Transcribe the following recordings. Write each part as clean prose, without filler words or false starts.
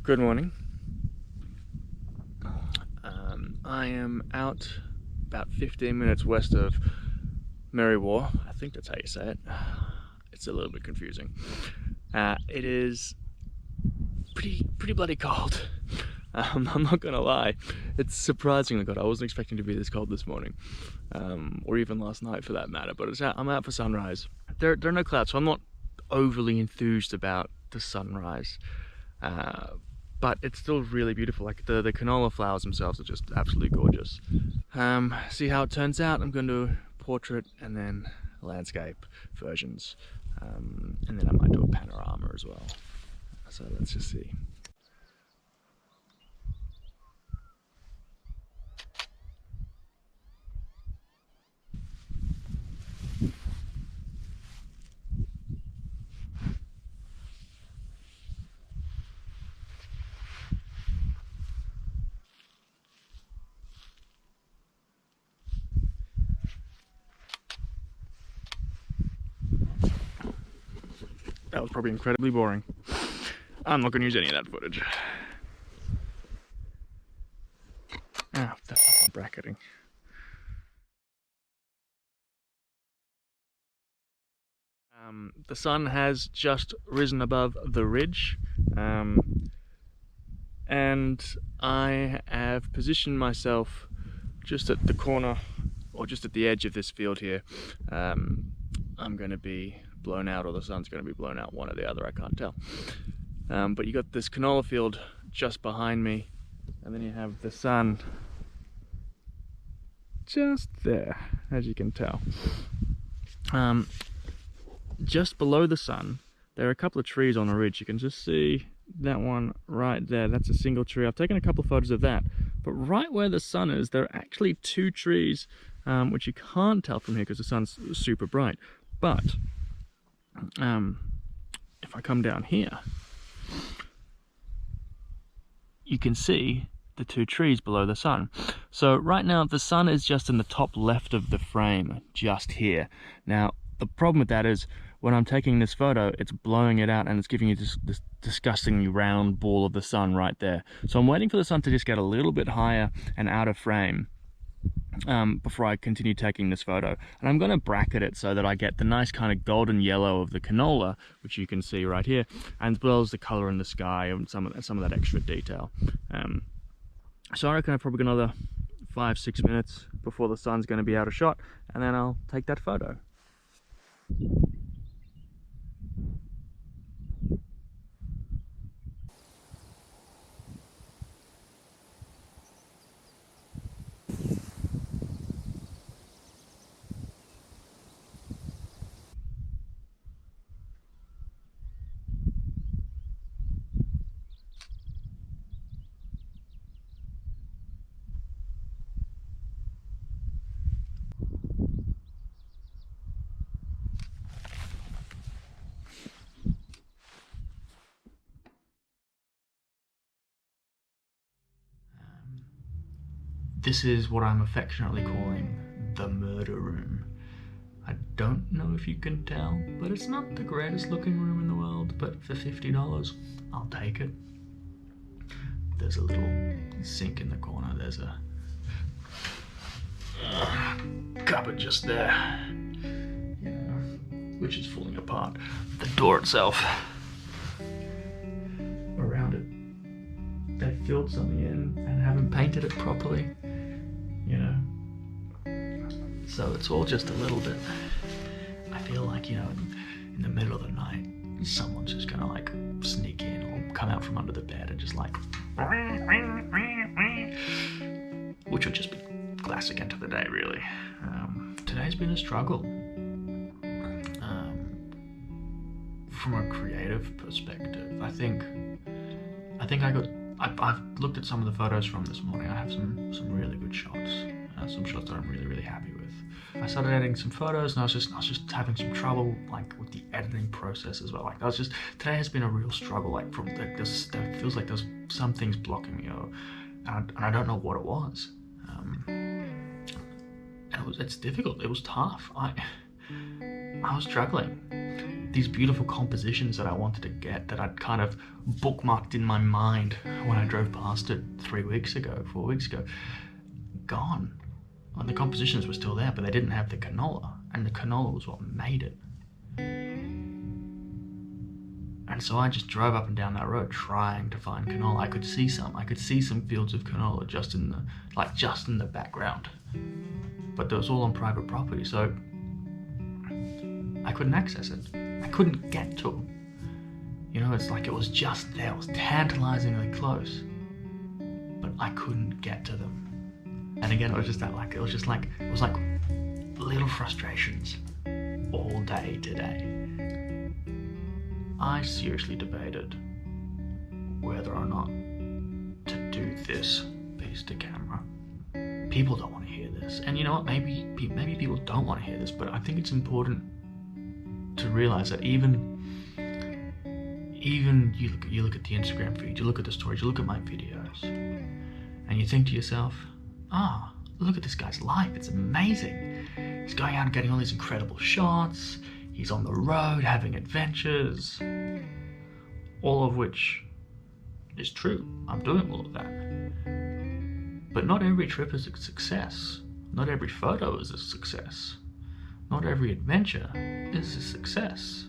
Good morning. I am out about 15 minutes west of Merriwar. I think that's how you say it. It's a little bit confusing. It is pretty bloody cold. I'm not gonna lie. It's surprisingly cold. I wasn't expecting to be this cold this morning, or even last night for that matter. But I'm out for sunrise. There are no clouds, so I'm not overly enthused about the sunrise. But it's still really beautiful. Like the canola flowers themselves are just absolutely gorgeous. See how it turns out. I'm going to do portrait and then landscape versions, and then I might do a panorama as well. So let's just see. That was probably incredibly boring. I'm not going to use any of that footage. Ah, that's not bracketing. The sun has just risen above the ridge, and I have positioned myself just at the corner, or just at the edge of this field here. I'm going to be blown out, or the sun's going to be blown out, one or the other, I can't tell. But you got this canola field just behind me, and then you have the sun just there, as you can tell. Just below the sun, there are a couple of trees on the ridge. You can just see that one right there. That's a single tree. I've taken a couple of photos of that. But right where the sun is, there are actually two trees, which you can't tell from here because the sun's super bright. But if I come down here, you can see the two trees below the sun. So right now the sun is just in the top left of the frame, just here. Now the problem with that is when I'm taking this photo, it's blowing it out and it's giving you this disgustingly round ball of the sun right there. So I'm waiting for the sun to just get a little bit higher and out of frame before I continue taking this photo. And I'm going to bracket it so that I get the nice kind of golden yellow of the canola, which you can see right here, and as well as the color in the sky and some of that extra detail. So I reckon I've probably got another 5-6 minutes before the sun's going to be out of shot, and then I'll take that photo. This is what I'm affectionately calling the murder room. I don't know if you can tell, but it's not the greatest looking room in the world, but for $50, I'll take it. There's a little sink in the corner, there's a cupboard just there, you know, which is falling apart. The door itself, around it, they filled something in and haven't painted it properly. You know, so it's all just a little bit. I feel like, you know, in the middle of the night, someone's just gonna like sneak in or come out from under the bed and just like, which would just be classic end of the day, really. Today's been a struggle. From a creative perspective, I think I've looked at some of the photos from this morning. I have some really good shots, some shots that I'm really happy with. I started editing some photos, and I was just having some trouble like with the editing process as well. Like today has been a real struggle. Like there feels like there's some things blocking me, and I don't know what it was. And it's difficult. It was tough. I was struggling. these beautiful compositions that I wanted to get, that I'd kind of bookmarked in my mind when I drove past it 4 weeks ago, gone. Well, the compositions were still there, but they didn't have the canola, and the canola was what made it. And so I just drove up and down that road trying to find canola. I could see some fields of canola just in the background, but that was all on private property, so I couldn't access it. I couldn't get to them. You know, it's like it was just there. It was tantalizingly close, but I couldn't get to them. And again, it was like little frustrations all day today. I seriously debated whether or not to do this piece to camera. People don't want to hear this, and you know what? Maybe people don't want to hear this, but I think it's important to realize that even you look at the Instagram feed, you look at the stories, you look at my videos, and you think to yourself, look at this guy's life, it's amazing. He's going out and getting all these incredible shots, he's on the road having adventures, all of which is true. I'm doing all of that. But not every trip is a success. Not every photo is a success. Not every adventure is a success.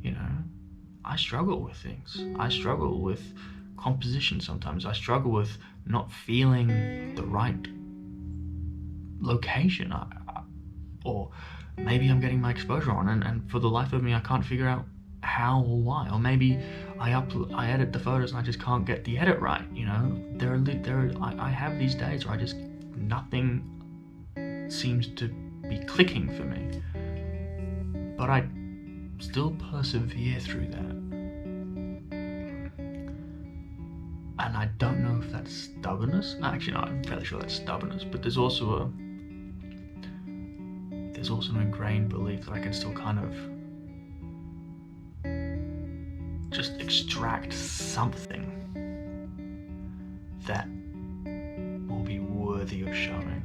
You know, I struggle with things. I struggle with composition sometimes. I struggle with not feeling the right location. Or maybe I'm getting my exposure on, and for the life of me, I can't figure out how or why. Or maybe I edit the photos and I just can't get the edit right. You know, I have these days where nothing seems to be clicking for me, but I still persevere through that. And I don't know if that's stubbornness. Actually, no, I'm fairly sure that's stubbornness, but there's also an ingrained belief that I can still kind of just extract something that will be worthy of showing.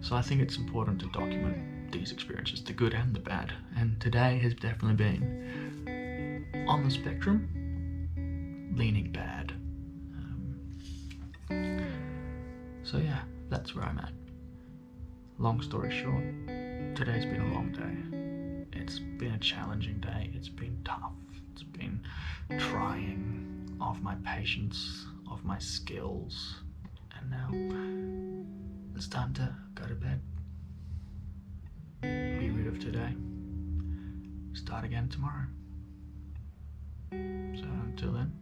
So I think it's important to document these experiences, the good and the bad. And today has definitely been on the spectrum, leaning bad. So yeah, that's where I'm at. Long story short, today's been a long day. It's been a challenging day. It's been tough. It's been trying of my patience, of my skills, and now it's time to go to bed. Be rid of today. Start again tomorrow. So until then,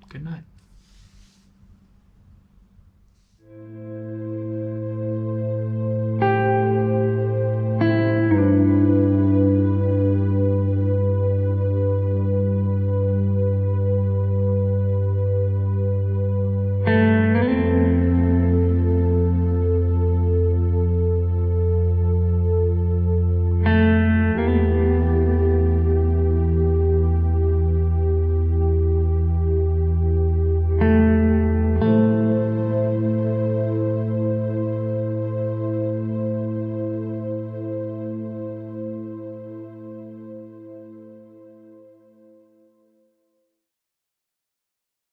good night.